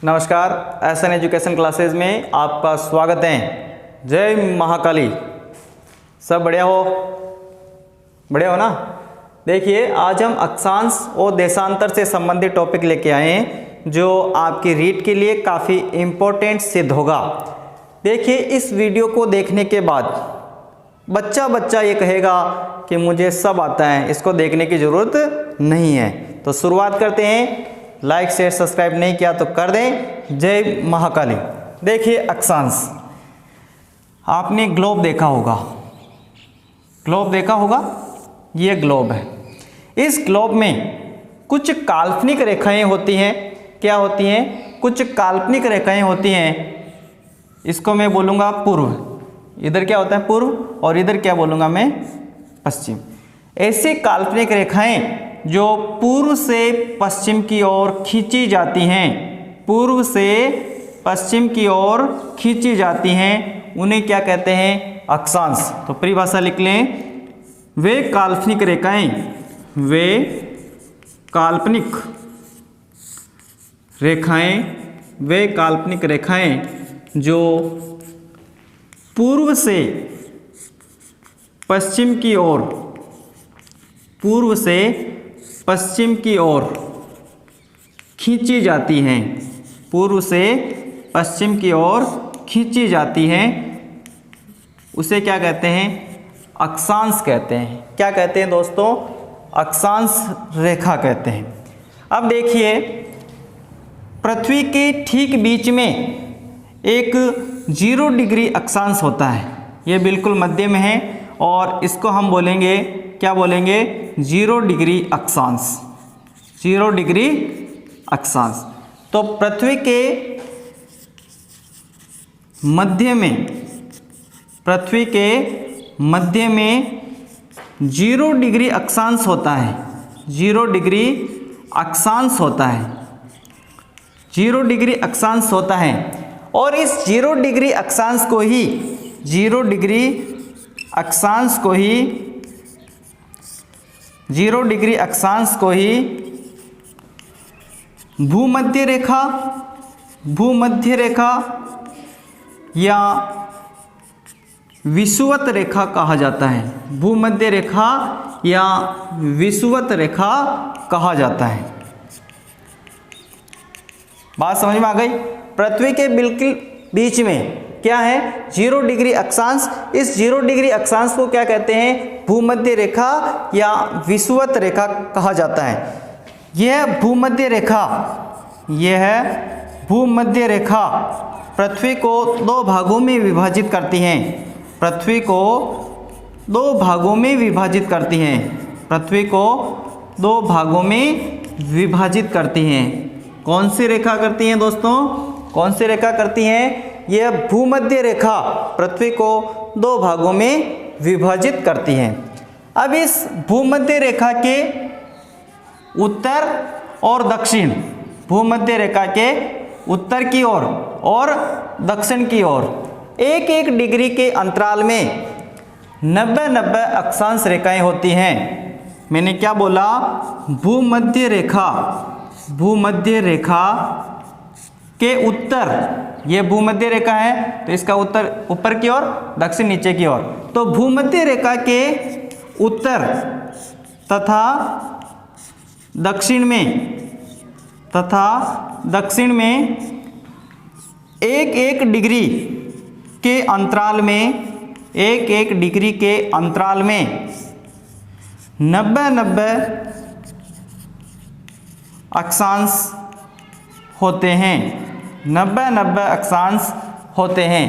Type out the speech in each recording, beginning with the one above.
नमस्कार, SN education classes में आपका स्वागत है। जय महाकाली। सब बढ़िया हो ना। देखिए, आज हम अक्षांश और देशांतर से संबंधित टॉपिक लेके आए हैं जो आपकी रीड के लिए काफ़ी इम्पोर्टेंट सिद्ध होगा। देखिए, इस वीडियो को देखने के बाद बच्चा ये कहेगा कि मुझे सब आता है, इसको देखने की ज़रूरत नहीं है। तो शुरुआत करते हैं। लाइक शेयर सब्सक्राइब नहीं किया तो कर दें। जय महाकाली। देखिए, अक्षांश, आपने ग्लोब देखा होगा। ये ग्लोब है। इस ग्लोब में कुछ काल्पनिक रेखाएं होती हैं। क्या होती हैं? कुछ काल्पनिक रेखाएं होती हैं। इसको मैं बोलूँगा पूर्व। इधर क्या होता है? पूर्व। और इधर क्या बोलूँगा मैं? पश्चिम। ऐसी काल्पनिक रेखाएं जो पूर्व से पश्चिम की ओर खींची जाती हैं, पूर्व से पश्चिम की ओर खींची जाती हैं, उन्हें क्या कहते हैं? अक्षांश। तो परिभाषा लिख लें। वे काल्पनिक रेखाएं जो पूर्व से पश्चिम की ओर खींची जाती हैं, पूर्व से पश्चिम की ओर खींची जाती हैं, उसे क्या कहते हैं? अक्षांश कहते हैं। क्या कहते हैं दोस्तों? अक्षांश रेखा कहते हैं। अब देखिए, पृथ्वी के ठीक बीच में एक 0 डिग्री अक्षांश होता है। ये बिल्कुल मध्य में है और इसको हम बोलेंगे, क्या बोलेंगे? 0 डिग्री अक्षांश। 0 डिग्री अक्षांश। तो पृथ्वी के मध्य में 0 डिग्री अक्षांश होता है। 0 डिग्री अक्षांश होता है। 0 डिग्री अक्षांश होता है। और इस 0 डिग्री अक्षांश को ही 0 डिग्री अक्षांश को ही भूमध्य रेखा या विषुवत रेखा कहा जाता है। भूमध्य रेखा या विषुवत रेखा कहा जाता है। बात समझ में आ गई? पृथ्वी के बिल्कुल बीच में क्या है? 0 डिग्री अक्षांश। इस 0 डिग्री अक्षांश को क्या कहते हैं? भूमध्य रेखा या विषुवत रेखा कहा जाता है। यह भूमध्य रेखा पृथ्वी को 2 भागों में विभाजित करती हैं। पृथ्वी को 2 भागों में विभाजित करती हैं। कौन सी रेखा करती हैं दोस्तों? कौन सी रेखा करती हैं? यह भूमध्य रेखा पृथ्वी को 2 भागों में विभाजित करती है। अब इस भूमध्य रेखा के उत्तर और दक्षिण, भूमध्य रेखा के उत्तर की ओर और दक्षिण की ओर 1-1 डिग्री के अंतराल में 90-90 अक्षांश रेखाएं होती हैं। मैंने क्या बोला? भूमध्य रेखा के उत्तर, ये भूमध्य रेखा है तो इसका उत्तर ऊपर की ओर, दक्षिण नीचे की ओर। तो भूमध्य रेखा के उत्तर तथा दक्षिण में 1-1 डिग्री के अंतराल में 90-90 अक्षांश होते हैं। 90-90 अक्षांश होते हैं।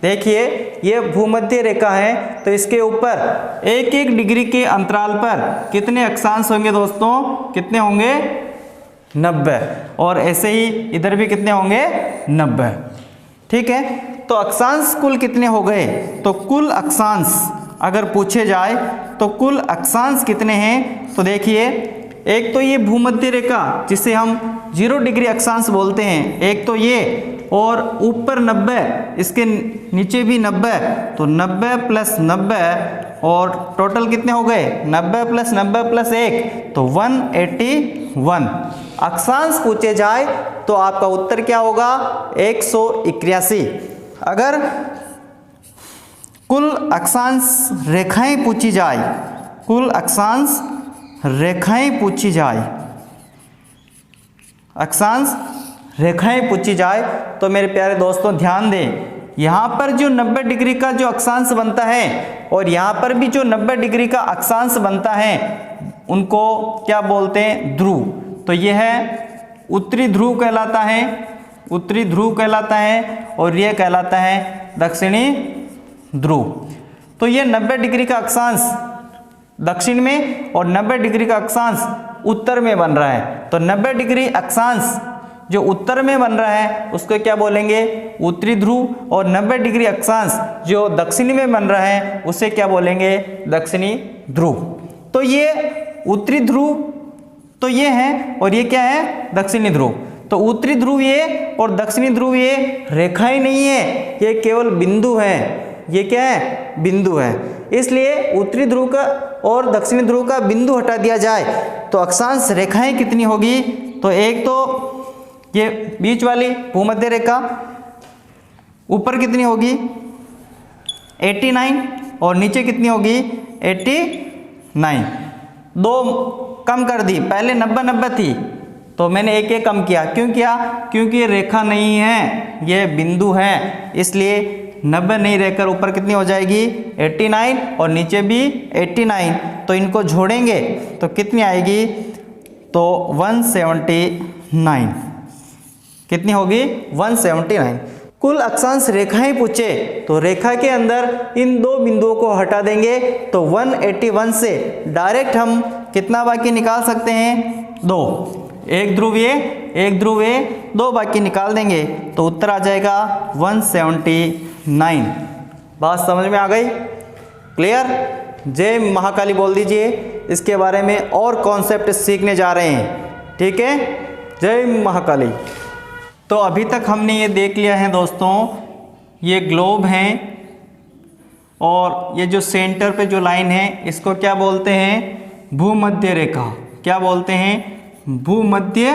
देखिए, ये भूमध्य रेखा है तो इसके ऊपर 1-1 डिग्री के अंतराल पर कितने अक्षांश होंगे दोस्तों? कितने होंगे? 90। और ऐसे ही इधर भी कितने होंगे? 90। ठीक है। तो अक्षांश कुल कितने हो गए? तो कुल अक्षांश अगर पूछे जाए तो कुल अक्षांश कितने हैं? तो देखिए, एक तो ये भूमध्य रेखा जिसे हम 0 डिग्री अक्षांश बोलते हैं, एक तो ये, और ऊपर 90, इसके नीचे भी 90, तो 90 + 90 और टोटल कितने हो गए 90 प्लस 90 प्लस 1 तो 181। अक्षांश पूछे जाए तो आपका उत्तर क्या होगा 181। अगर कुल अक्षांश रेखाएं पूछी जाए, कुल अक्षांश रेखाएं पूछी जाए, अक्षांश रेखाएं पूछी जाए तो मेरे प्यारे दोस्तों ध्यान दें, यहाँ पर जो 90 डिग्री का जो अक्षांश बनता है और यहाँ पर भी जो 90 डिग्री का अक्षांश बनता है उनको क्या बोलते हैं ध्रुव। तो यह है उत्तरी ध्रुव कहलाता है, उत्तरी ध्रुव कहलाता है और यह कहलाता है दक्षिणी ध्रुव। तो ये 90 डिग्री का अक्षांश दक्षिण में और 90 डिग्री का अक्षांश उत्तर में बन रहा है। तो 90 डिग्री अक्षांश जो उत्तर में बन रहा है उसको क्या बोलेंगे उत्तरी ध्रुव, और 90 डिग्री अक्षांश जो दक्षिणी में बन रहा है उसे क्या बोलेंगे दक्षिणी ध्रुव। तो ये उत्तरी ध्रुव तो ये है और ये क्या है दक्षिणी ध्रुव। तो उत्तरी ध्रुव ये और दक्षिणी ध्रुव ये रेखाएं नहीं है, ये केवल बिंदु है। ये क्या है बिंदु है। इसलिए उत्तरी ध्रुव का और दक्षिणी ध्रुव का बिंदु हटा दिया जाए तो अक्षांश रेखाएं कितनी होगी, तो एक तो ये बीच वाली भूमध्य रेखा ऊपर कितनी होगी 89 और नीचे कितनी होगी 89। दो कम कर दी, पहले 90-90 थी तो मैंने एक कम किया। क्यों किया? क्योंकि ये रेखा नहीं है, ये बिंदु है, इसलिए 90 नहीं रहकर ऊपर कितनी हो जाएगी 89 और नीचे भी 89। तो इनको जोड़ेंगे तो कितनी आएगी, तो 179 कितनी होगी 179। कुल अक्षांश रेखाएं पूछे तो रेखा के अंदर इन दो बिंदुओं को हटा देंगे तो 181 से डायरेक्ट हम कितना बाकी निकाल सकते हैं, दो। एक ध्रुव ये, एक ध्रुव ये, दो बाकी निकाल देंगे तो उत्तर आ जाएगा 179। बात समझ में आ गई? क्लियर? जय महाकाली बोल दीजिए। इसके बारे में और कॉन्सेप्ट सीखने जा रहे हैं, ठीक है? जय महाकाली। तो अभी तक हमने ये देख लिया है दोस्तों, ये ग्लोब हैं और ये जो सेंटर पे जो लाइन है इसको क्या बोलते हैं, भूमध्य रेखा। क्या बोलते हैं? भूमध्य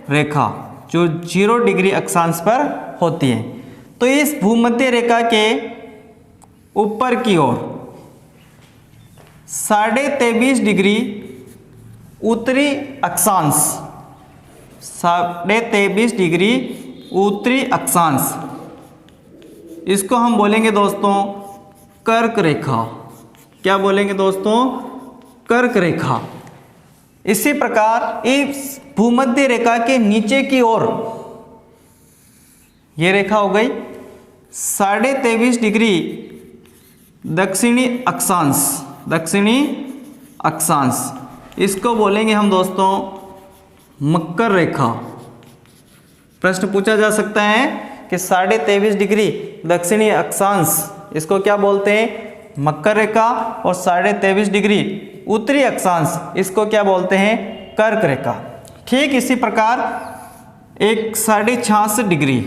रेखा, जो 0 डिग्री अक्षांश पर होती है। तो इस भूमध्य रेखा के ऊपर की ओर 23.5 डिग्री उत्तरी अक्षांश, 23.5 डिग्री उत्तरी अक्षांश, इसको हम बोलेंगे दोस्तों कर्क रेखा। क्या बोलेंगे दोस्तों? कर्क रेखा। इसी प्रकार इस भूमध्य रेखा के नीचे की ओर ये रेखा हो गई 23.5 डिग्री दक्षिणी अक्षांश, दक्षिणी अक्षांश, इसको बोलेंगे हम दोस्तों मकर रेखा। प्रश्न पूछा जा सकता है कि 23.5 डिग्री दक्षिणी अक्षांश इसको क्या बोलते हैं, मकर रेखा, और 23.5 डिग्री उत्तरी अक्षांश इसको क्या बोलते हैं, कर्क रेखा। ठीक इसी प्रकार एक 66.5 डिग्री,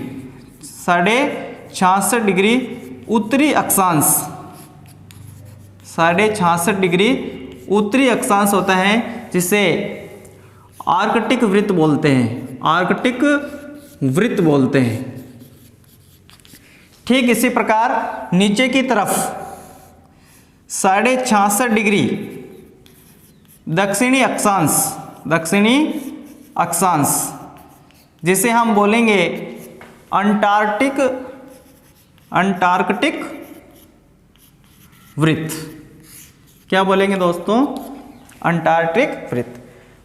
66.5 डिग्री उत्तरी अक्षांश, 66.5 डिग्री उत्तरी अक्षांश होता है जिसे आर्कटिक वृत्त बोलते हैं, आर्कटिक वृत्त बोलते हैं। ठीक इसी प्रकार नीचे की तरफ 66.5 डिग्री दक्षिणी अक्षांश, दक्षिणी अक्षांश जिसे हम बोलेंगे अंटार्कटिक, अंटार्कटिक वृत्त। क्या बोलेंगे दोस्तों? अंटार्कटिक वृत्त।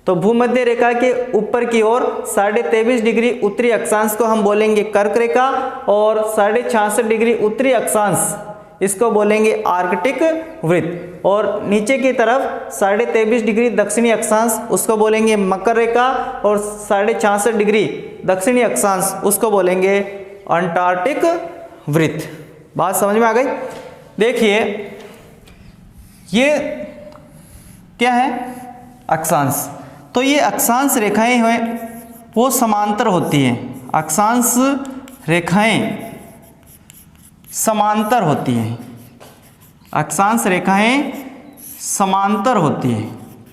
तो भूमध्य रेखा के ऊपर की ओर 23.5 डिग्री उत्तरी अक्षांश को हम बोलेंगे कर्क रेखा, और 66.5 डिग्री उत्तरी अक्षांश इसको बोलेंगे आर्कटिक वृत्त, और नीचे की तरफ 23.5 डिग्री दक्षिणी अक्षांश उसको बोलेंगे मकर रेखा, और 66.5 डिग्री दक्षिणी अक्षांश उसको बोलेंगे अंटार्कटिक वृत्त। बात समझ में आ गई? देखिए ये क्या है, अक्षांश। तो ये अक्षांश रेखाएं हैं वो समांतर होती हैं, अक्षांश रेखाएं समांतर होती हैं, अक्षांश रेखाएं समांतर होती है।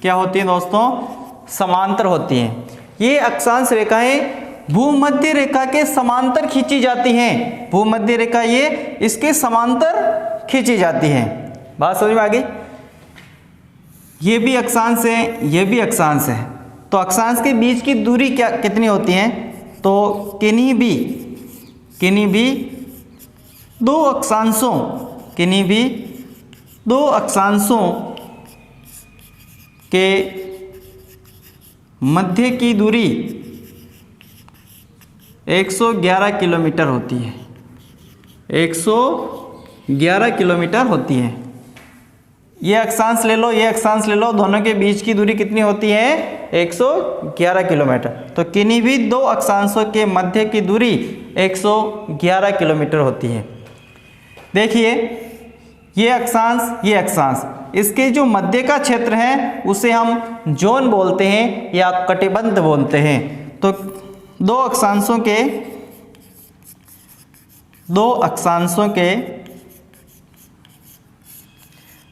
क्या होती है दोस्तों? समांतर होती हैं। ये अक्षांश रेखाएं भूमध्य रेखा के समांतर खींची जाती हैं। भूमध्य रेखा ये इसके समांतर खींची जाती है। बात समझ में आ गई? ये भी अक्षांश है, ये भी अक्षांश है। तो अक्षांश के बीच की दूरी क्या कितनी होती है? तो किन्हीं भी दो अक्षांशों के मध्य की दूरी 111 किलोमीटर होती है। 111 किलोमीटर होती है। ये अक्षांश ले लो, ये अक्षांश ले लो, दोनों के बीच की दूरी कितनी होती है? 111 किलोमीटर। तो किन्हीं भी दो अक्षांशों के मध्य की दूरी 111 किलोमीटर होती है। देखिए, ये अक्षांश, इसके जो मध्य का क्षेत्र है उसे हम जोन बोलते हैं या कटिबंध बोलते हैं। तो दो अक्षांशों के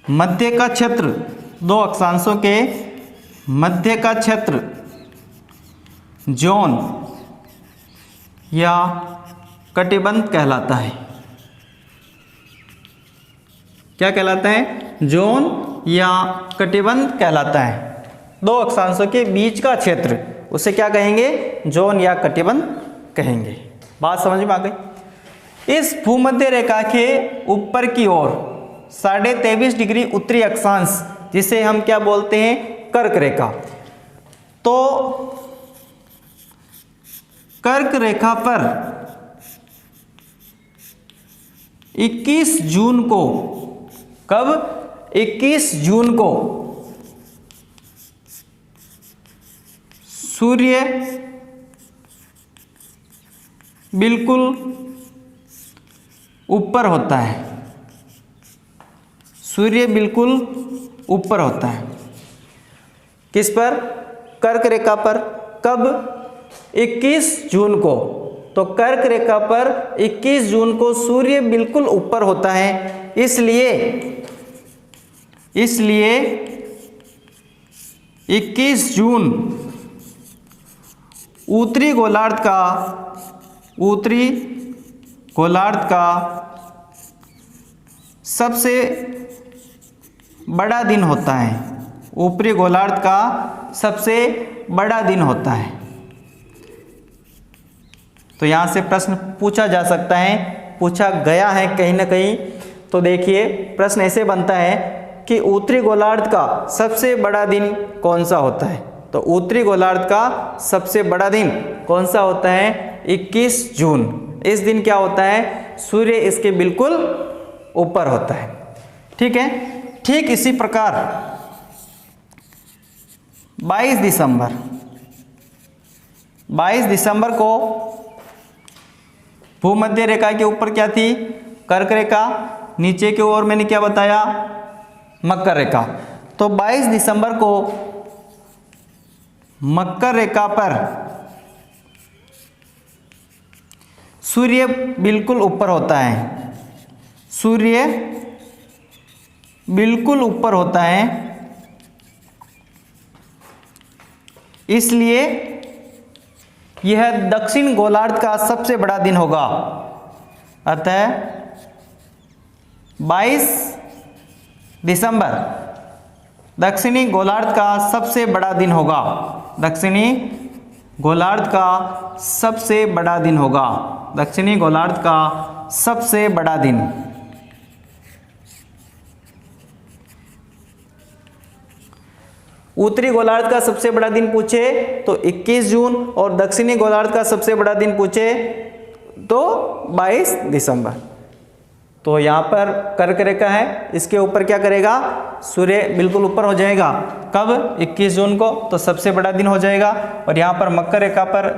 मध्य का क्षेत्र जोन या कटिबंध कहलाता है। क्या कहलाता है? जोन या कटिबंध कहलाता है। दो अक्षांशों के बीच का क्षेत्र, उसे क्या कहेंगे? जोन या कटिबंध कहेंगे। बात समझ में आ गई? इस भूमध्य रेखा के ऊपर की ओर 23.5 डिग्री उत्तरी अक्षांश, जिसे हम क्या बोलते हैं? कर्क रेखा। तो कर्क रेखा पर 21 जून को, कब? 21 जून को सूर्य बिल्कुल ऊपर होता है। सूर्य बिल्कुल ऊपर होता है। किस पर? कर्क रेखा पर। कब? 21 जून को। तो कर्क रेखा पर 21 जून को सूर्य बिल्कुल ऊपर होता है। इसलिए 21 जून उत्तरी गोलार्ध का सबसे बड़ा दिन होता है। ऊपरी गोलार्ध का सबसे बड़ा दिन होता है। तो यहाँ से प्रश्न पूछा जा सकता है, पूछा गया है कहीं ना कहीं। तो देखिए, प्रश्न ऐसे बनता है कि उत्तरी गोलार्ध का सबसे बड़ा दिन कौन सा होता है? तो उत्तरी गोलार्ध का सबसे बड़ा दिन कौन सा होता है? 21 जून। इस दिन क्या होता है? सूर्य इसके बिल्कुल ऊपर होता है। ठीक है। ठीक इसी प्रकार 22 दिसंबर को भूमध्य रेखा के ऊपर क्या थी? कर्क रेखा। नीचे की ओर मैंने क्या बताया? मकर रेखा। तो 22 दिसंबर को मकर रेखा पर सूर्य बिल्कुल ऊपर होता है। सूर्य बिल्कुल ऊपर होता है, इसलिए यह दक्षिण गोलार्ध का सबसे बड़ा दिन होगा। अतः 22 दिसंबर दक्षिणी गोलार्ध का सबसे बड़ा दिन होगा। दक्षिणी गोलार्ध का सबसे बड़ा दिन होगा। दक्षिणी गोलार्ध का सबसे बड़ा दिन। उत्तरी गोलार्ध का सबसे बड़ा दिन पूछे तो 21 जून और दक्षिणी गोलार्ध का सबसे बड़ा दिन पूछे तो 22 दिसंबर। तो यहाँ पर कर्क रेखा है, इसके ऊपर क्या करेगा? सूर्य बिल्कुल ऊपर हो जाएगा। कब? 21 जून को, तो सबसे बड़ा दिन हो जाएगा। और यहाँ पर मकर रेखा पर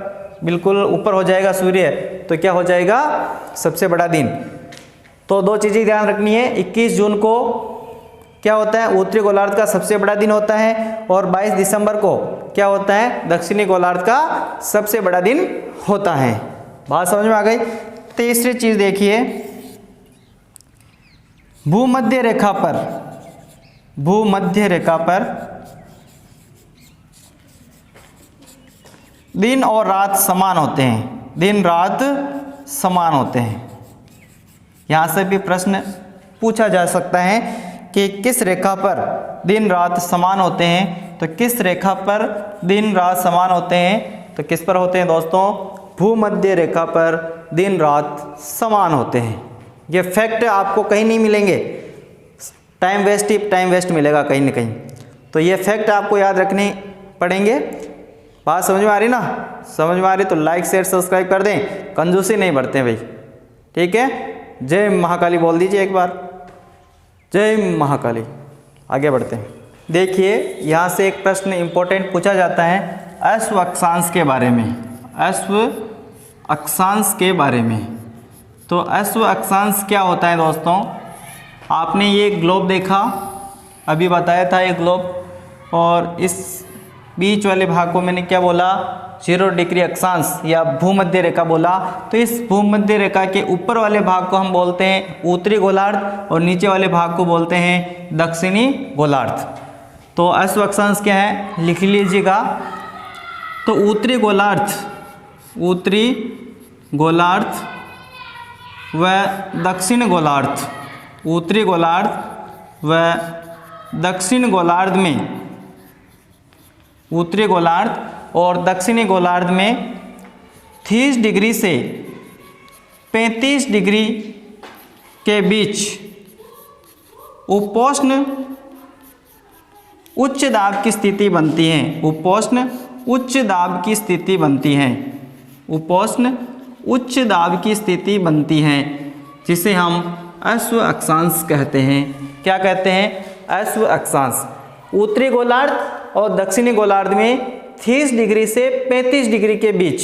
बिल्कुल ऊपर हो जाएगा सूर्य, तो क्या हो जाएगा? सबसे बड़ा दिन। तो दो चीज़ें ध्यान रखनी है। 21 जून को क्या होता है? उत्तरी गोलार्ध का सबसे बड़ा दिन होता है। और 22 दिसंबर को क्या होता है? दक्षिणी गोलार्ध का सबसे बड़ा दिन होता है। बात समझ में आ गई? तीसरी चीज़ देखिए, भूमध्य रेखा पर भूमध्य रेखा पर दिन और रात समान होते हैं, दिन रात समान होते हैं। यहाँ से भी प्रश्न पूछा जा सकता है कि किस रेखा पर दिन रात समान होते हैं, तो किस रेखा पर दिन रात समान होते हैं, तो किस पर होते हैं दोस्तों, भूमध्य रेखा पर दिन रात समान होते हैं। ये फैक्ट आपको कहीं नहीं मिलेंगे, टाइम वेस्ट मिलेगा कहीं ना कहीं। तो ये फैक्ट आपको याद रखने पड़ेंगे। बात समझ में आ रही ना? समझ में आ रही तो लाइक शेयर सब्सक्राइब कर दें, कंजूसी नहीं बढ़ते भाई, ठीक है। जय महाकाली बोल दीजिए एक बार, जय महाकाली। आगे बढ़ते हैं। देखिए यहाँ से एक प्रश्न इंपॉर्टेंट पूछा जाता है अश्व अक्षांश के बारे में, अश्व अक्षांश के बारे में। तो अश्व अक्षांश क्या होता है दोस्तों? आपने ये ग्लोब देखा, अभी बताया था ये ग्लोब, और इस बीच वाले भाग को मैंने क्या बोला, 0 डिग्री अक्षांश या भूमध्य रेखा बोला। तो इस भूमध्य रेखा के ऊपर वाले भाग को हम बोलते हैं उत्तरी गोलार्ध और नीचे वाले भाग को बोलते हैं दक्षिणी गोलार्ध। तो अश्व अक्षांश क्या है, लिख लीजिएगा। तो उत्तरी गोलार्ध व दक्षिण गोलार्ध, उत्तरी गोलार्ध व दक्षिण गोलार्ध में, उत्तरी गोलार्ध और दक्षिणी गोलार्ध में 30 डिग्री से 35 डिग्री के बीच उपोष्ण उच्च दाब की स्थिति बनती है, उपोष्ण उच्च दाब की स्थिति बनती है, उपोष्ण उच्च दाब की स्थिति बनती है, जिसे हम अश्व अक्षांश कहते हैं। क्या कहते हैं? अश्व अक्षांश। उत्तरी गोलार्ध और दक्षिणी गोलार्ध में 30 डिग्री से 35 डिग्री के बीच,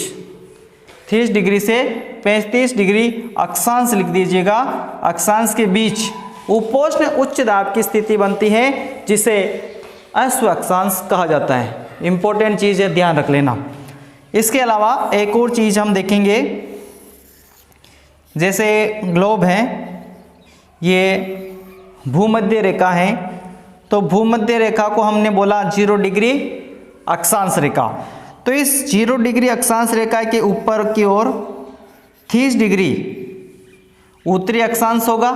30 डिग्री से 35 डिग्री अक्षांश लिख दीजिएगा, अक्षांश के बीच उपोष्ण उच्च दाब की स्थिति बनती है, जिसे अश्व अक्षांश कहा जाता है। इंपॉर्टेंट चीज़ है, ध्यान रख लेना। इसके अलावा एक और चीज़ हम देखेंगे, जैसे ग्लोब है, ये भूमध्य रेखा है, तो भूमध्य रेखा को हमने बोला 0 डिग्री अक्षांश रेखा। तो इस 0 डिग्री अक्षांश रेखा के ऊपर की ओर 30 डिग्री उत्तरी अक्षांश होगा,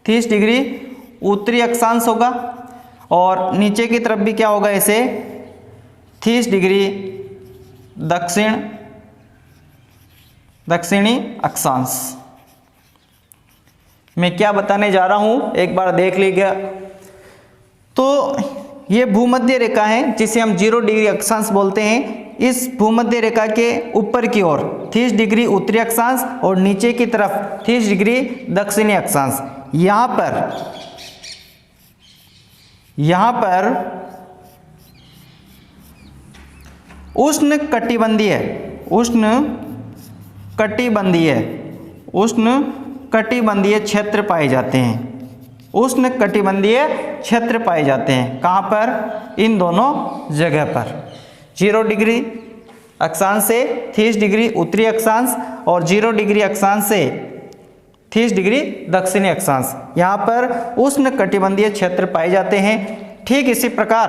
30 डिग्री उत्तरी अक्षांश होगा, और नीचे की तरफ भी क्या होगा, ऐसे 30 डिग्री दक्षिणी अक्षांश। मैं क्या बताने जा रहा हूं एक बार देख लीजिएगा। तो ये भूमध्य रेखा है जिसे हम 0 डिग्री अक्षांश बोलते हैं। इस भूमध्य रेखा के ऊपर की ओर 30 डिग्री उत्तरी अक्षांश और नीचे की तरफ 30 डिग्री दक्षिणी अक्षांश। यहाँ पर उष्ण कटिबंधीय क्षेत्र पाए जाते हैं, उष्ण कटिबंधीय क्षेत्र पाए जाते हैं। कहाँ पर? इन दोनों जगह पर, 0 डिग्री अक्षांश से 30 डिग्री उत्तरी अक्षांश और 0 डिग्री अक्षांश से 30 डिग्री दक्षिणी अक्षांश। यहाँ पर उष्ण कटिबंधीय क्षेत्र पाए जाते हैं। ठीक इसी प्रकार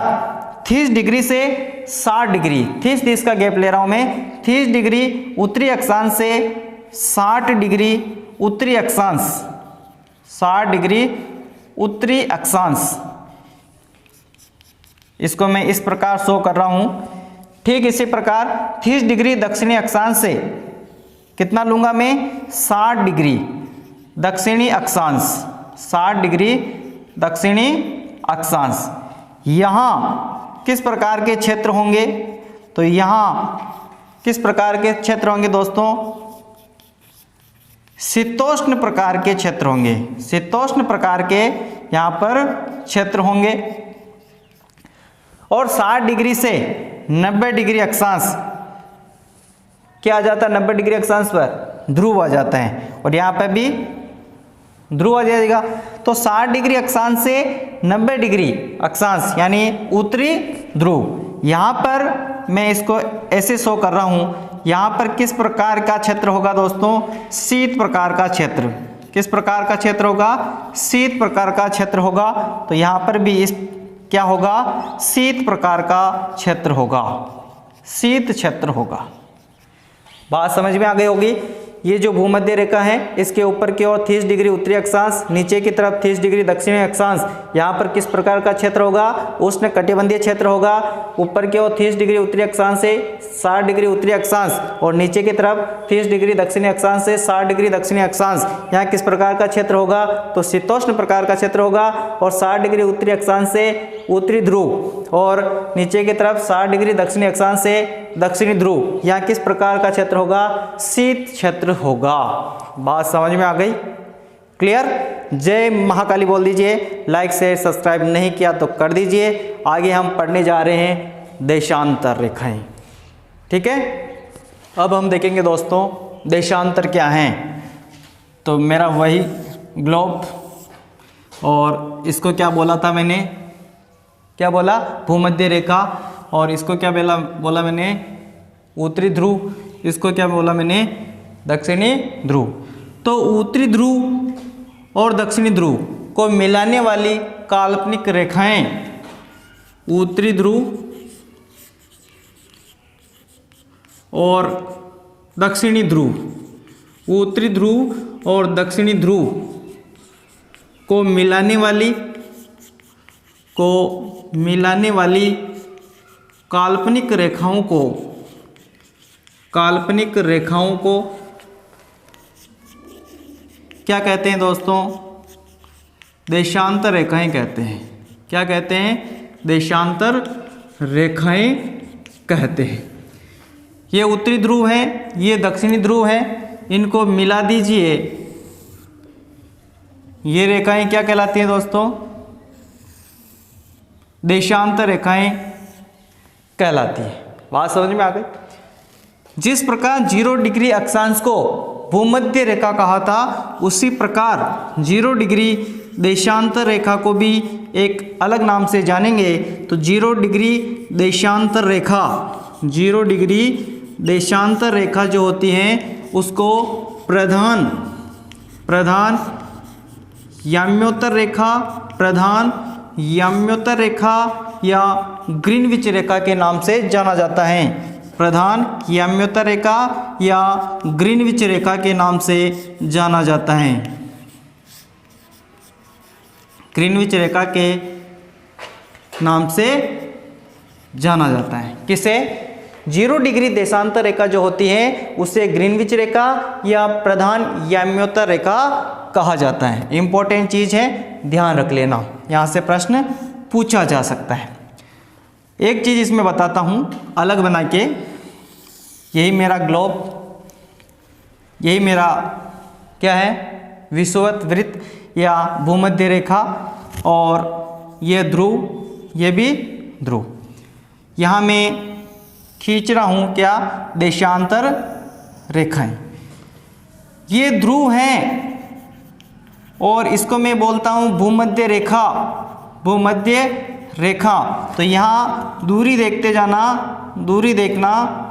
30 डिग्री से 60 डिग्री, 30 का गैप ले रहा हूँ मैं, 30 डिग्री उत्तरी अक्षांश से 60 डिग्री उत्तरी अक्षांश, 60 डिग्री उत्तरी अक्षांश, इसको मैं इस प्रकार शो कर रहा हूं। ठीक इसी प्रकार 30 डिग्री दक्षिणी अक्षांश से कितना लूंगा मैं, 60 डिग्री दक्षिणी अक्षांश, 60 डिग्री दक्षिणी अक्षांश। यहाँ किस प्रकार के क्षेत्र होंगे? तो यहाँ किस प्रकार के क्षेत्र होंगे दोस्तों? शीतोष्ण प्रकार के क्षेत्र होंगे, शीतोष्ण प्रकार के यहाँ पर क्षेत्र होंगे। और 60 डिग्री से 90 डिग्री अक्षांश क्या आ जाता है? 90 डिग्री अक्षांश पर ध्रुव आ जाता है, और यहाँ पर भी ध्रुव आ जाएगा। तो 60 डिग्री अक्षांश से 90 डिग्री अक्षांश यानी उत्तरी ध्रुव। यहाँ पर मैं इसको ऐसे शो कर रहा हूँ। यहाँ पर किस प्रकार का क्षेत्र होगा दोस्तों? शीत प्रकार का क्षेत्र, किस प्रकार का क्षेत्र होगा? शीत प्रकार का क्षेत्र होगा। तो यहाँ पर भी इस क्या होगा? शीत प्रकार का क्षेत्र होगा, शीत क्षेत्र होगा। बात समझ में आ गई होगी। ये जो भूमध्य रेखा है इसके ऊपर की ओर 30 डिग्री उत्तरी अक्षांश, नीचे की तरफ 30 डिग्री दक्षिणी अक्षांश। यहाँ पर किस प्रकार का क्षेत्र होगा? उष्ण कटिबंधीय क्षेत्र होगा। ऊपर की ओर 30 डिग्री उत्तरी अक्षांश से 60 डिग्री उत्तरी अक्षांश और नीचे की तरफ 30 डिग्री दक्षिणी अक्षांश से 60 डिग्री दक्षिणी अक्षांश। यहाँ किस प्रकार का क्षेत्र होगा? तो शीतोष्ण प्रकार का क्षेत्र होगा। और 60 डिग्री उत्तरी अक्षांश से उत्तरी ध्रुव और नीचे की तरफ 60 डिग्री दक्षिणी अक्षांश से दक्षिणी ध्रुव। यहाँ किस प्रकार का क्षेत्र होगा? शीत क्षेत्र होगा। बात समझ में आ गई? क्लियर? जय महाकाली बोल दीजिए। लाइक शेयर सब्सक्राइब नहीं किया तो कर दीजिए। आगे हम पढ़ने जा रहे हैं देशांतर रेखाएं। ठीक है, अब हम देखेंगे दोस्तों देशांतर क्या हैं। तो मेरा वही ग्लोब, और इसको क्या बोला था मैंने? क्या बोला? भूमध्य रेखा। और इसको क्या बोला मैंने? उत्तरी ध्रुव। इसको क्या बोला मैंने? दक्षिणी ध्रुव। तो उत्तरी ध्रुव और दक्षिणी ध्रुव को मिलाने वाली काल्पनिक रेखाएं, उत्तरी ध्रुव और दक्षिणी ध्रुव, उत्तरी ध्रुव और दक्षिणी ध्रुव को मिलाने वाली काल्पनिक रेखाओं को क्या कहते हैं दोस्तों? देशांतर रेखाएं कहते हैं। क्या कहते हैं? देशांतर रेखाएं कहते हैं। ये उत्तरी ध्रुव है, ये दक्षिणी ध्रुव है, इनको मिला दीजिए। ये रेखाएं क्या कहलाती हैं दोस्तों? देशांतर रेखाएं कहलाती है। बात समझ में आ गई? जिस प्रकार 0 डिग्री अक्षांश को भूमध्य रेखा कहा था, उसी प्रकार 0 डिग्री देशांतर रेखा को भी एक अलग नाम से जानेंगे। तो 0 डिग्री देशांतर रेखा, 0 डिग्री देशांतर रेखा जो होती है उसको प्रधान याम्योत्तर रेखा या ग्रीनविच रेखा के नाम से जाना जाता है। प्रधान याम्योत्तर रेखा या ग्रीनविच रेखा के नाम से जाना जाता है। ग्रीनविच रेखा के नाम से जाना जाता है। किसे? 0 डिग्री देशांतर रेखा जो होती है उसे ग्रीनविच रेखा या प्रधान याम्योत्तर रेखा कहा जाता है। इंपॉर्टेंट चीज है, ध्यान रख लेना, यहाँ से प्रश्न पूछा जा सकता है। एक चीज इसमें बताता हूँ अलग बना के। यही मेरा ग्लोब, यही मेरा क्या है? विषुवत वृत्त या भूमध्य रेखा, और ये ध्रुव, ये भी ध्रुव। यहाँ मैं खींच रहा हूँ क्या? देशांतर रेखाएं। ये ध्रुव हैं और इसको मैं बोलता हूँ भूमध्य रेखा, भूमध्य रेखा। तो यहाँ दूरी देखते जाना, दूरी देखना।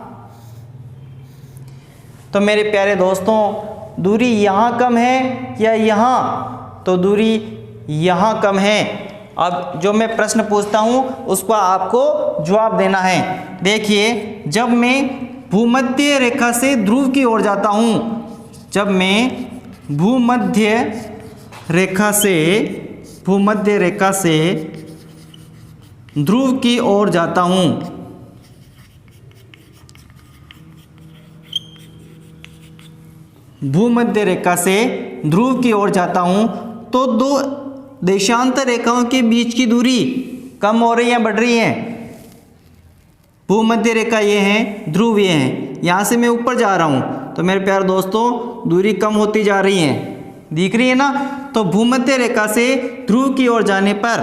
तो मेरे प्यारे दोस्तों, दूरी यहाँ कम है या यहाँ? तो दूरी यहाँ कम है। अब जो मैं प्रश्न पूछता हूँ उसको आपको जवाब देना है। देखिए, जब मैं भूमध्य रेखा से ध्रुव की ओर जाता हूँ, जब मैं भूमध्य रेखा से ध्रुव की ओर जाता हूँ, भूमध्य रेखा से ध्रुव की ओर जाता हूँ, तो दो देशांतर रेखाओं के बीच की दूरी कम हो रही है, बढ़ रही है? भूमध्य रेखा ये है, ध्रुव ये है। यहाँ से मैं ऊपर जा रहा हूँ तो मेरे प्यारे दोस्तों दूरी कम होती जा रही है, दिख रही है ना? तो भूमध्य रेखा से ध्रुव की ओर जाने पर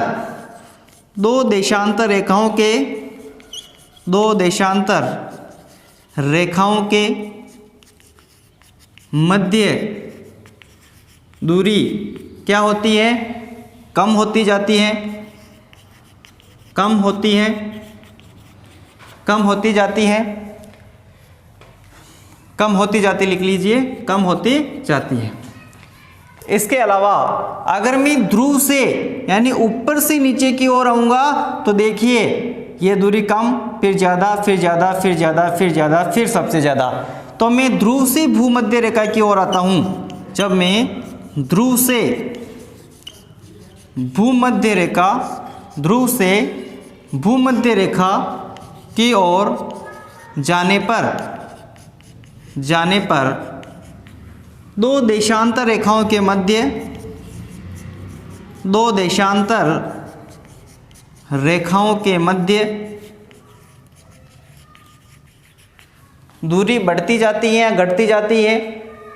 दो देशांतर रेखाओं के मध्य दूरी क्या होती है? कम होती जाती है, कम होती जाती, लिख लीजिए, कम होती जाती है। इसके अलावा अगर मैं ध्रुव से यानी ऊपर से नीचे की ओर आऊँगा तो देखिए ये दूरी कम, फिर ज़्यादा, फिर ज़्यादा, फिर ज़्यादा, फिर ज़्यादा, फिर सबसे ज़्यादा। तो मैं ध्रुव से भूमध्य रेखा की ओर आता हूँ। जब मैं ध्रुव से भूमध्य रेखा, ध्रुव से भूमध्य रेखा की ओर जाने पर दो देशांतर रेखाओं के मध्य, दो देशांतर रेखाओं के मध्य दूरी बढ़ती जाती है या घटती जाती है।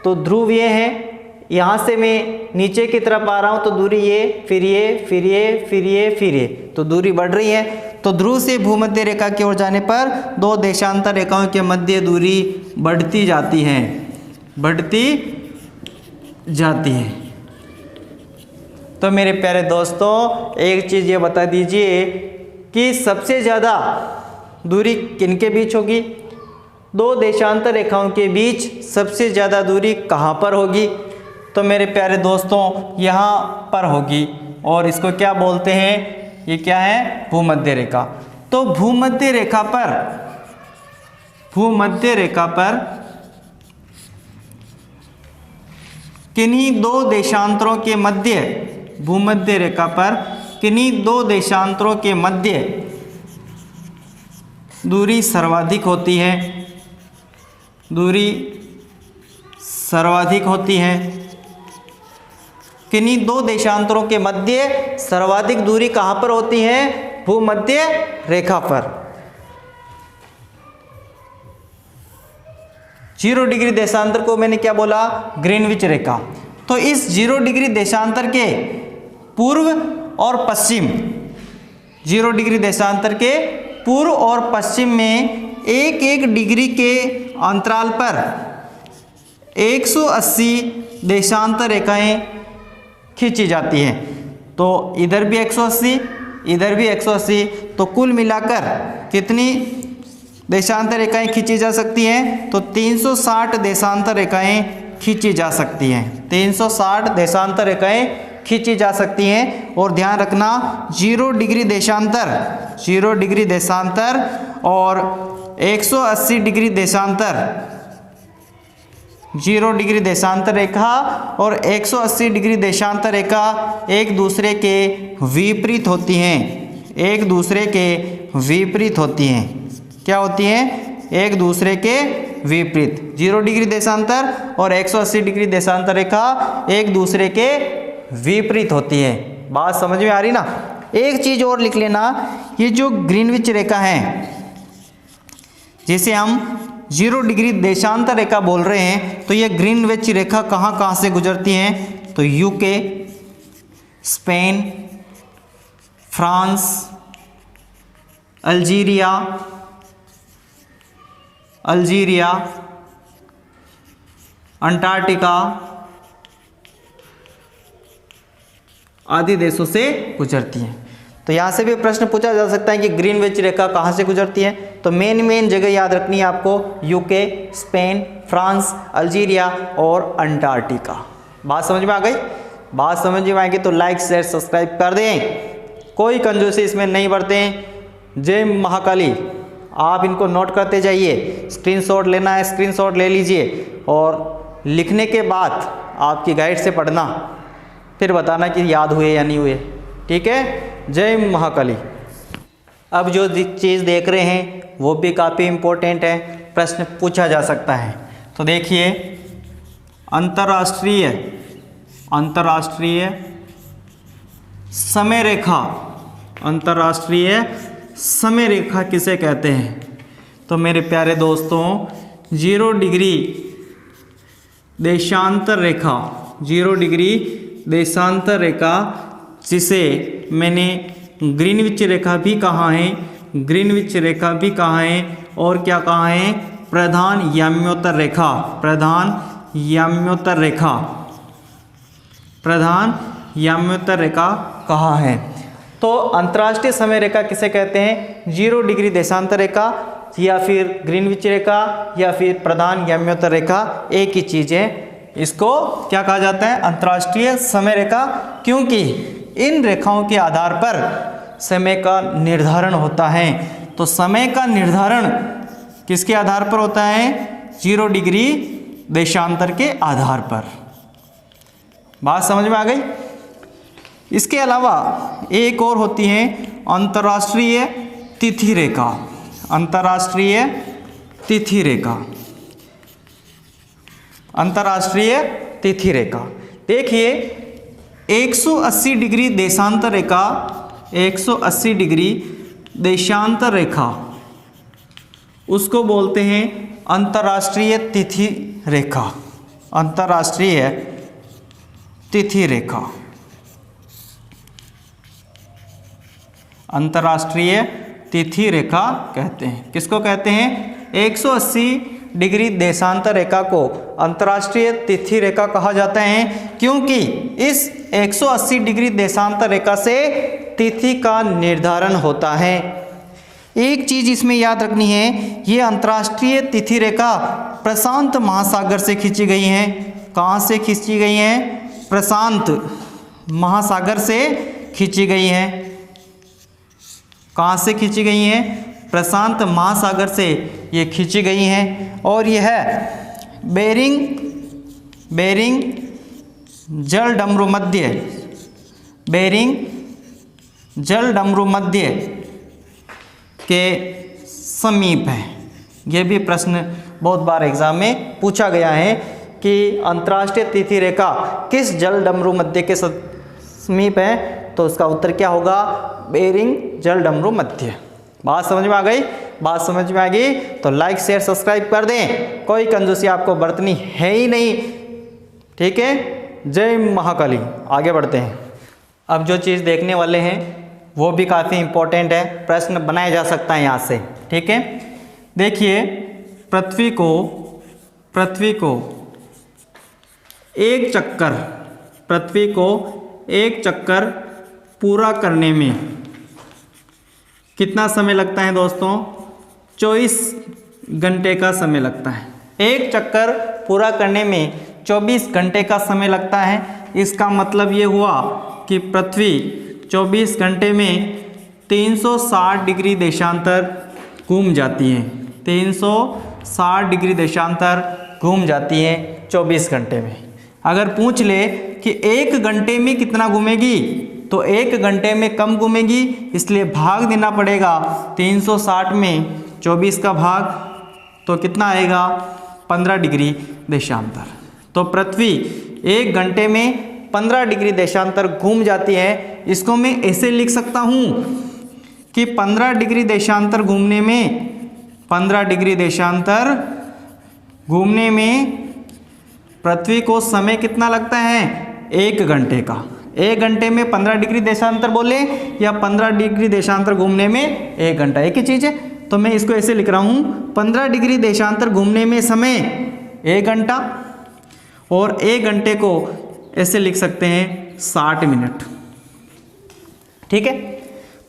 तो ध्रुव ये है, यहाँ से मैं नीचे की तरफ आ रहा हूँ तो दूरी ये, फिर ये, फिर ये, फिर ये, फिर ये, तो दूरी बढ़ रही है। तो ध्रुव से भूमध्य रेखा की ओर जाने पर दो देशांतर रेखाओं के मध्य दूरी बढ़ती जाती है, बढ़ती जाती है। तो मेरे प्यारे दोस्तों, एक चीज़ ये बता दीजिए कि सबसे ज़्यादा दूरी किनके बीच होगी? दो देशांतर रेखाओं के बीच सबसे ज़्यादा दूरी कहाँ पर होगी? तो मेरे प्यारे दोस्तों, यहाँ पर होगी। और इसको क्या बोलते हैं? ये क्या है? भूमध्य रेखा। तो भूमध्य रेखा पर किन्हीं दो देशांतरों के मध्य, भूमध्य रेखा पर किन्हीं दो देशांतरों के मध्य दूरी सर्वाधिक होती है, दूरी सर्वाधिक होती है। किन्हीं दो देशांतरों के मध्य सर्वाधिक दूरी कहाँ पर होती है? भूमध्य रेखा पर। 0 डिग्री देशांतर को मैंने क्या बोला? ग्रीनविच रेखा। तो इस 0 डिग्री देशांतर के पूर्व और पश्चिम, 0 डिग्री देशांतर के पूर्व और पश्चिम में एक एक डिग्री के अंतराल पर 180 देशांतर रेखाएं खींची जाती हैं। तो इधर भी 180, इधर भी 180, तो कुल मिलाकर कितनी देशांतर रेखाएं खींची जा सकती हैं? तो 360 देशांतर रेखाएं खींची जा सकती हैं। 360 देशांतर रेखाएं खींची जा सकती हैं। और ध्यान रखना, 0 डिग्री देशांतर, 0 डिग्री देशांतर और 180 डिग्री देशांतर, 0 डिग्री देशांतर रेखा और 180 डिग्री देशांतर रेखा एक दूसरे के विपरीत होती हैं, एक दूसरे के विपरीत होती हैं। क्या होती हैं? एक दूसरे के विपरीत। 0 डिग्री देशांतर और 180 डिग्री देशांतर रेखा एक दूसरे के विपरीत होती है। बात समझ में आ रही ना? एक चीज़ और लिख लेना, ये जो ग्रीनविच रेखा है, जिसे हम 0 डिग्री देशांतर रेखा बोल रहे हैं, तो ये ग्रीनविच रेखा कहाँ कहाँ से गुजरती हैं? तो UK, Spain, France, Algeria, Antarctica आदि देशों से गुजरती हैं। तो यहाँ से भी प्रश्न पूछा जा सकता है कि ग्रीनविच रेखा कहाँ से गुजरती है? तो मेन जगह याद रखनी है आपको, यूके, स्पेन, फ्रांस, अल्जीरिया और अंटार्कटिका। बात समझ में आ गई? बात समझ में आएगी तो लाइक, शेयर, सब्सक्राइब कर दें। कोई कंजूसी इसमें नहीं बरतें। जय महाकाली। आप इनको नोट करते जाइए। स्क्रीनशॉट लेना है, स्क्रीनशॉट ले लीजिए और लिखने के बाद आपकी गाइड से पढ़ना, फिर बताना कि याद हुए या नहीं हुए। ठीक है? जय महाकाली। अब जो चीज़ देख रहे हैं वो भी काफ़ी इम्पोर्टेंट है, प्रश्न पूछा जा सकता है। तो देखिए, अंतर्राष्ट्रीय समय रेखा, अंतर्राष्ट्रीय समय रेखा किसे कहते हैं? तो मेरे प्यारे दोस्तों, 0 डिग्री देशांतर रेखा, 0 डिग्री देशांतर रेखा, जिसे मैंने ग्रीनविच रेखा भी कहा है, ग्रीनविच रेखा भी कहा है, और क्या कहा है? प्रधान याम्योत्तर रेखा, प्रधान याम्योत्तर रेखा, प्रधान याम्योत्तर रेखा कहा है। तो अंतर्राष्ट्रीय समय रेखा किसे कहते हैं? 0 डिग्री देशांतर रेखा या फिर ग्रीनविच रेखा या फिर प्रधान याम्योत्तर रेखा, एक ही चीज़ है। इसको क्या कहा जाता है? अंतर्राष्ट्रीय समय रेखा, क्योंकि इन रेखाओं के आधार पर समय का निर्धारण होता है। तो समय का निर्धारण किसके आधार पर होता है? 0 डिग्री देशांतर के आधार पर। बात समझ में आ गई? इसके अलावा एक और होती है अंतर्राष्ट्रीय तिथि रेखा। अंतर्राष्ट्रीय तिथि रेखा, अंतर्राष्ट्रीय तिथि रेखा। देखिए 180 डिग्री देशांतर रेखा, 180 डिग्री देशांतर रेखा, उसको बोलते हैं अंतर्राष्ट्रीय तिथि रेखा। अंतर्राष्ट्रीय तिथि रेखा, अंतर्राष्ट्रीय तिथि रेखा कहते हैं। किसको कहते हैं? 180 डिग्री देशांतर रेखा को अंतर्राष्ट्रीय तिथि रेखा कहा जाता है, क्योंकि इस 180 डिग्री देशांतर रेखा से तिथि का निर्धारण होता है। एक चीज इसमें याद रखनी है, ये अंतर्राष्ट्रीय तिथि रेखा प्रशांत महासागर से खींची गई है। कहाँ से खींची गई है? प्रशांत महासागर से खींची गई है। कहाँ से खींची गई है? प्रशांत महासागर से ये खींची गई हैं। और यह बेरिंग जलडमरू मध्य, बेरिंग जलडमरू मध्य के समीप है। ये भी प्रश्न बहुत बार एग्जाम में पूछा गया है कि अंतर्राष्ट्रीय तिथि रेखा किस जलडमरू मध्य के समीप है, तो उसका उत्तर क्या होगा? बेरिंग जलडमरू मध्य। बात समझ में आ गई? बात समझ में आ गई तो लाइक शेयर सब्सक्राइब कर दें। कोई कंजूसी आपको बरतनी है ही नहीं, ठीक है? जय महाकाली। आगे बढ़ते हैं। अब जो चीज़ देखने वाले हैं वो भी काफ़ी इम्पोर्टेंट है, प्रश्न बनाया जा सकता है यहाँ से, ठीक है? देखिए पृथ्वी को एक चक्कर पूरा करने में कितना समय लगता है दोस्तों? 24 घंटे का समय लगता है। एक चक्कर पूरा करने में 24 घंटे का समय लगता है। इसका मतलब ये हुआ कि पृथ्वी 24 घंटे में 360 डिग्री देशांतर घूम जाती है। 360 डिग्री देशांतर घूम जाती है 24 घंटे में। अगर पूछ ले कि 1 घंटे में कितना घूमेगी, तो 1 घंटे में कम घूमेगी, इसलिए भाग देना पड़ेगा। 360 में 24 का भाग तो कितना आएगा? 15 डिग्री देशांतर। तो पृथ्वी 1 घंटे में 15 डिग्री देशांतर घूम जाती है। इसको मैं ऐसे लिख सकता हूँ कि 15 डिग्री देशांतर घूमने में 15 डिग्री देशांतर घूमने में पृथ्वी को समय कितना लगता है? 1 घंटे का। 1 घंटे में 15 डिग्री देशांतर बोले या 15 डिग्री देशांतर घूमने में 1 घंटा, एक ही चीज़ है। तो मैं इसको ऐसे लिख रहा हूँ, 15 डिग्री देशांतर घूमने में समय 1 घंटा, और 1 घंटे को ऐसे लिख सकते हैं 60 मिनट, ठीक है?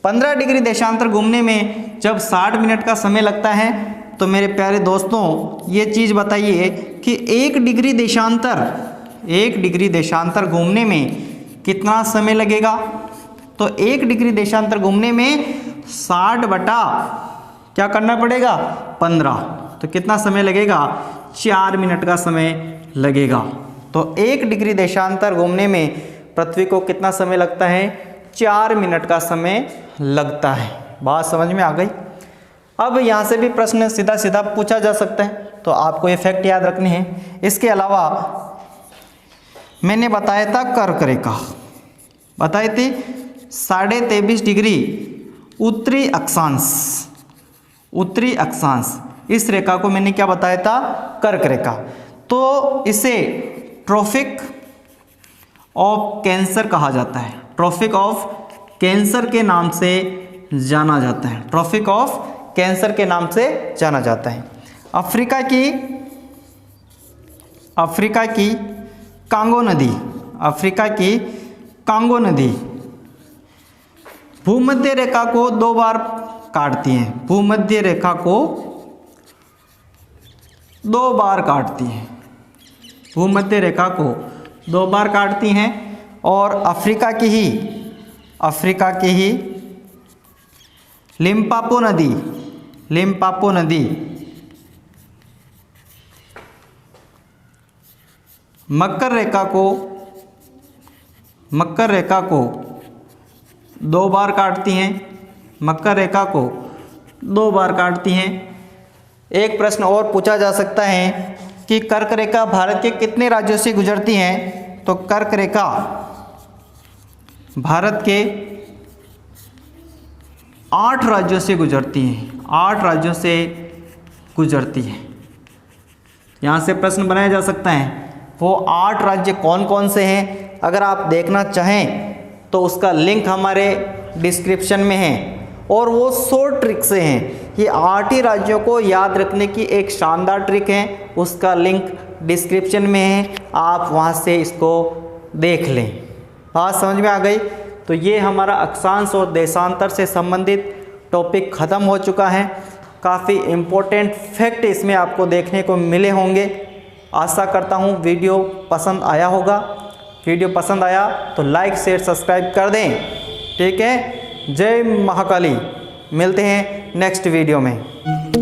15 डिग्री देशांतर घूमने में जब 60 मिनट का समय लगता है, तो मेरे प्यारे दोस्तों ये चीज़ बताइए कि 1 डिग्री देशांतर घूमने में कितना समय लगेगा? तो 1 डिग्री देशांतर घूमने में 60 बटा क्या करना पड़ेगा? 15। तो कितना समय लगेगा? 4 मिनट का समय लगेगा। तो 1 डिग्री देशांतर घूमने में पृथ्वी को कितना समय लगता है? 4 मिनट का समय लगता है। बात समझ में आ गई? अब यहाँ से भी प्रश्न सीधा सीधा पूछा जा सकता है, तो आपको ये फैक्ट याद रखने हैं। इसके अलावा मैंने बताया था कर्क रेखा, बताई थी 23.5 डिग्री उत्तरी अक्षांश, इस रेखा को मैंने क्या बताया था? कर्क रेखा। तो इसे ट्रॉपिक ऑफ कैंसर कहा जाता है। ट्रॉपिक ऑफ कैंसर के नाम से जाना जाता है। ट्रॉपिक ऑफ कैंसर के नाम से जाना जाता है। अफ्रीका की कांगो नदी भूमध्य रेखा को 2 बार काटती है। भूमध्य रेखा को 2 बार काटती है। भूमध्य रेखा को 2 बार काटती हैं और अफ्रीका की ही लिम्पोपो नदी मकर रेखा को 2 बार काटती हैं, मकर रेखा को 2 बार काटती हैं। एक प्रश्न और पूछा जा सकता है कि कर्क रेखा भारत के कितने राज्यों से गुजरती हैं? तो कर्क रेखा भारत के 8 राज्यों से गुजरती हैं, 8 राज्यों से गुजरती है। यहाँ से प्रश्न बनाया जा सकता है, वो 8 राज्य कौन कौन से हैं? अगर आप देखना चाहें तो उसका लिंक हमारे डिस्क्रिप्शन में है और वो 100 ट्रिक से हैं। ये 8 ही राज्यों को याद रखने की एक शानदार ट्रिक है, उसका लिंक डिस्क्रिप्शन में है, आप वहाँ से इसको देख लें। बात समझ में आ गई? तो ये हमारा अक्षांश और देशांतर से संबंधित टॉपिक ख़त्म हो चुका है। काफ़ी इम्पोर्टेंट फैक्ट इसमें आपको देखने को मिले होंगे। आशा करता हूँ वीडियो पसंद आया होगा। वीडियो पसंद आया तो लाइक शेयर सब्सक्राइब कर दें। ठीक है, जय महाकाली। मिलते हैं नेक्स्ट वीडियो में।